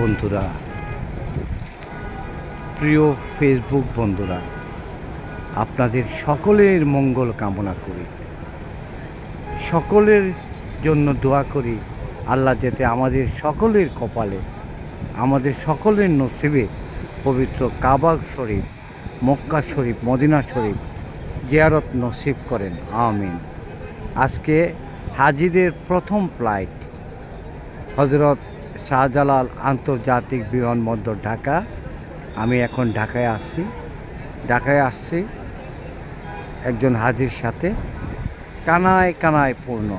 বন্ধুরা, প্রিয় ফেসবুক বন্ধুরা, আপনাদের সকলের মঙ্গল কামনা করি, সকলের জন্য দোয়া করি আল্লাহ যাতে আমাদের সকলের কপালে, আমাদের সকলের নসিবে পবিত্র কাবা শরীফ, মক্কা শরীফ, মদিনা শরীফ জিয়ারত নসিব করেন, আমিন। আজকে হাজিদের প্রথম ফ্লাইট হজরত শাহজালাল আন্তর্জাতিক বিমানবন্দর ঢাকা। আমি এখন ঢাকায় আসছি একজন হাজির সাথে। কানায় কানায় পূর্ণ,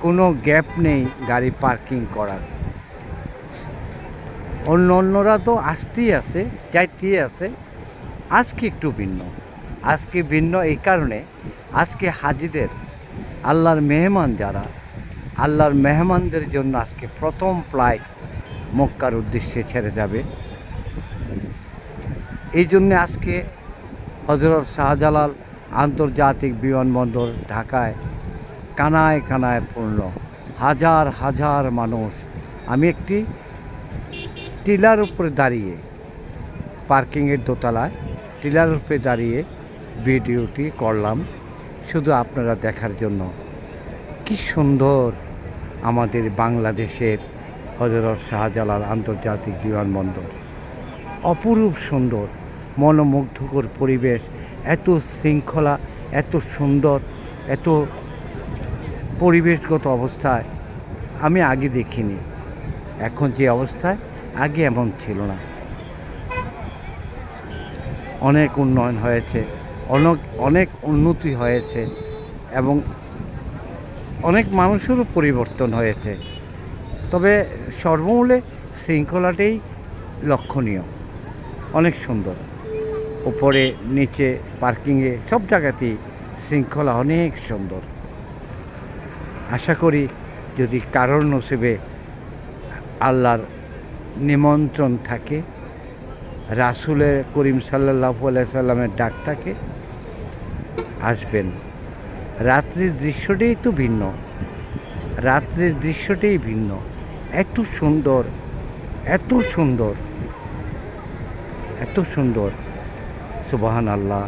কোনো গ্যাপ নেই গাড়ি পার্কিং করার। অন্যরা তো আসতেই আছে, যাইতেই আছে। আজকে একটু ভিন্ন, আজকে ভিন্ন এই কারণে, আজকে হাজিদের, আল্লাহর মেহমান যারা, আল্লাহর মেহমানদের জন্য আজকে প্রথম ফ্লাইট মক্কার উদ্দেশ্যে ছেড়ে যাবে। এই জন্যে আজকে হজরত শাহজালাল আন্তর্জাতিক বিমানবন্দর ঢাকায় কানায় কানায় পূর্ণ, হাজার হাজার মানুষ। আমি একটি টিলার উপরে দাঁড়িয়ে, পার্কিংয়ের দোতলায় টিলার উপরে দাঁড়িয়ে ভিডিওটি করলাম শুধু আপনারা দেখার জন্য। কি সুন্দর আমাদের বাংলাদেশের হজরত শাহজালাল আন্তর্জাতিক বিমানবন্দর, অপরূপ সুন্দর, মনোমুগ্ধকর পরিবেশ, এত শৃঙ্খলা, এত সুন্দর, এত পরিবেশগত অবস্থায় আমি আগে দেখিনি। এখন যে অবস্থায়, আগে এমন ছিল না। অনেক উন্নয়ন হয়েছে, অনেক উন্নতি হয়েছে এবং অনেক মানুষেরও পরিবর্তন হয়েছে। তবে সর্বমূলে শৃঙ্খলাটাই লক্ষণীয়, অনেক সুন্দর। উপরে নিচে পার্কিংয়ে সব জায়গাতেই শৃঙ্খলা অনেক সুন্দর। আশা করি যদি কারোর নসিবে আল্লাহর নিমন্ত্রণ থাকে, রাসূলের করিম সাল্লাল্লাহু আলাইহি সাল্লামের ডাক থাকে, আসবেন। রাত্রির দৃশ্যটাই তো ভিন্ন, রাত্রির দৃশ্যটাই ভিন্ন, এত সুন্দর, এত সুন্দর, এত সুন্দর। সুবহানাল্লাহ,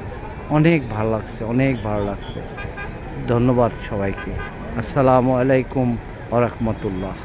অনেক ভালো লাগছে, অনেক ভালো লাগছে। ধন্যবাদ সবাইকে। আসসালামু আলাইকুম ওয়া রাহমাতুল্লাহ।